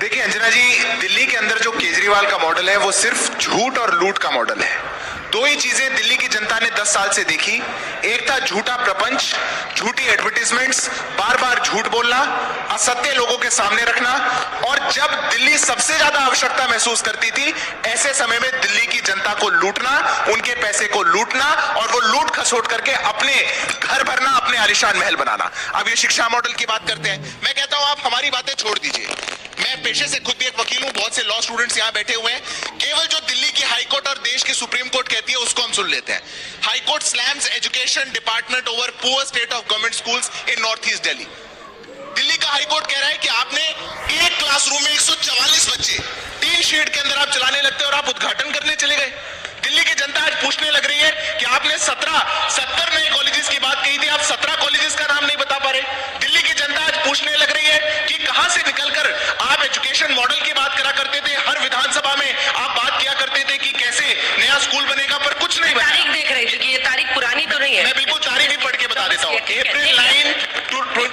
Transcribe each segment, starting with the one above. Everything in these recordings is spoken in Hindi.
देखिए अंजना जी, दिल्ली के अंदर जो केजरीवाल का मॉडल है वो सिर्फ झूठ और लूट का मॉडल है। दो ही चीजें दिल्ली की जनता ने 10 साल से देखी। एक था झूठा प्रपंच, झूठी एडवर्टीजमेंट्स, बार बार झूठ बोलना, असत्य लोगों के सामने रखना। और जब दिल्ली सबसे ज्यादा आवश्यकता महसूस करती थी, ऐसे समय में दिल्ली की जनता को लूटना, उनके पैसे को लूटना और वो लूट खसोट करके अपने घर भरना, अपने आलिशान महल बनाना। अब ये शिक्षा मॉडल की बात करते हैं। मैं कहता हूं आप हमारी बातें छोड़ दीजिए। मैं पेशे से खुद भी एक वकील हूं, बहुत से लॉ स्टूडेंट्स यहां बैठे हुए हैं। केवल जो दिल्ली की हाई कोर्ट और देश की सुप्रीम कोर्ट कहती है उसको हम सुन लेते हैं। High court slams education department over poor state of government schools in north east Delhi. Delhi का हाई कोर्ट कह रहा है कि आपने एक क्लासरूम में 144 बच्चे 3 शेड के अंदर आप चलाने लगते और आप उद्घाटन करने चले गए। दिल्ली की जनता आज पूछने लग रही है कि आपने 70 नए कॉलेजेस की बात कही थी, आप 17 कॉलेजेस का नाम नहीं बता पा रहे। दिल्ली की जनता आज पूछने लग रही है कि कहां से निकलकर आप एजुकेशन मॉडल की बात करा करते थे। हर विधानसभा में आप बात किया करते थे कि कैसे नया स्कूल बनेगा, पर कुछ नहीं बना। तारीख देख रही थी, ये तारीख पुरानी तो नहीं है। मैं बिल्कुल तारीख भी पढ़ के बता देता हूं। अप्रैल 9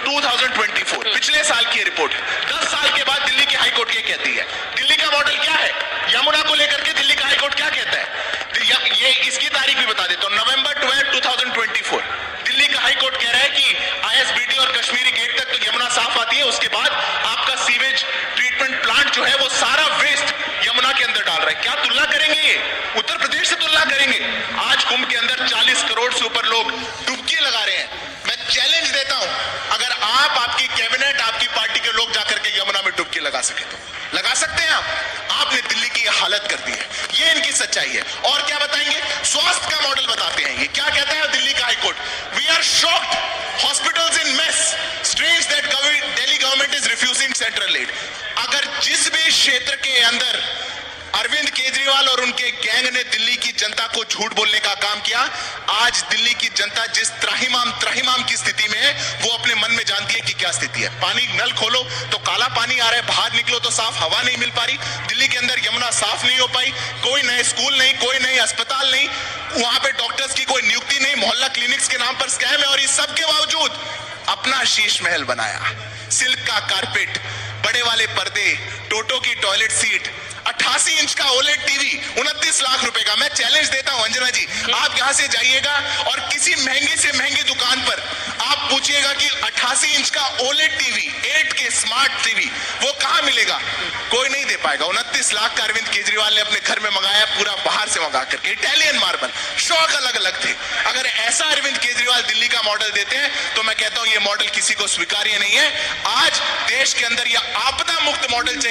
2024 पिछले साल की रिपोर्ट। 10 साल के बाद दिल्ली की हाईकोर्ट ये कहती है। दिल्ली का मॉडल क्या है, यमुना को लेकर के दिल्ली का हाईकोर्ट क्या कहता है, ये इसकी तारीख भी बता देता हूं। नवंबर 12 2024 दिल्ली का हाईकोर्ट कह रहा है कि आईएसबीटी और कश्मीरी गेट तक तो यमुना साफ आती है, उसके बाद आपका सीवेज ट्रीटमेंट प्लांट जो है वो सारा वेस्ट यमुना के अंदर डाल रहा है। क्या तुलना करेंगे, ये उत्तर प्रदेश से तुलना करेंगे। आज कुंभ के अंदर 40 करोड़ से ऊपर लोग डुबकी लगा रहे हैं। मैं चैलेंज देता हूं, अगर आप, आपकी कैबिनेट, आपकी पार्टी के लोग जाकर के यमुना में डुबकी लगा सके तो लगा सकते हैं आप। आपने दिल्ली की हालत कर दी है, ये इनकी सच्चाई है। और क्या बताएंगे, स्वास्थ्य का मॉडल बताते हैं। ये क्या कहता है दिल्ली का high court, we are shocked, hospitals in mess, strange that Delhi government is refusing central aid. अगर जिस भी क्षेत्र के अंदर अरविंद केजरीवाल और उनके गैंग ने दिल्ली की जनता को झूठ बोलने का काम किया, आज दिल्ली की जनता जिस त्राहिमाम की स्थिति में है, वो अपने मन में जानती है कि क्या स्थिति है। पानी नल खोलो तो काला पानी आ रहा है, बाहर निकलो तो साफ हवा नहीं मिल पा रही। दिल्ली के अंदर यमुना साफ नहीं हो पाई, कोई नए स्कूल नहीं, कोई नए अस्पताल नहीं, वहां पे डॉक्टर्स की कोई नियुक्ति नहीं, मोहल्ला क्लिनिक्स के नाम पर स्कैम है। और इस सब के बावजूद अपना शीश महल बनाया, सिल्क का कारपेट, बड़े वाले पर्दे, टोटो की टॉयलेट सीट, 88 इंच का ओलेड टीवी 29 लाख रुपए का। मैं चैलेंज देता हूं अंजना जी, आप यहां से जाइएगा और किसी महंगी से महंगी दुकान पर आप पूछिएगा कि 88 इंच का OLED TV, 8K smart TV वो कहां मिलेगा, कोई नहीं दे पाएगा। 29 लाख का अरविंद केजरीवाल ने अपने घर में मंगाया, पूरा बाहर से मंगा करके, इटालियन मार्बल, शौक अलग अलग थे। अगर ऐसा अरविंद केजरीवाल दिल्ली का मॉडल देते हैं तो मैं कहता हूं ये मॉडल किसी को स्वीकार्य नहीं है। आज देश के अंदर यह आपदा मुक्त मॉडल चाहिए।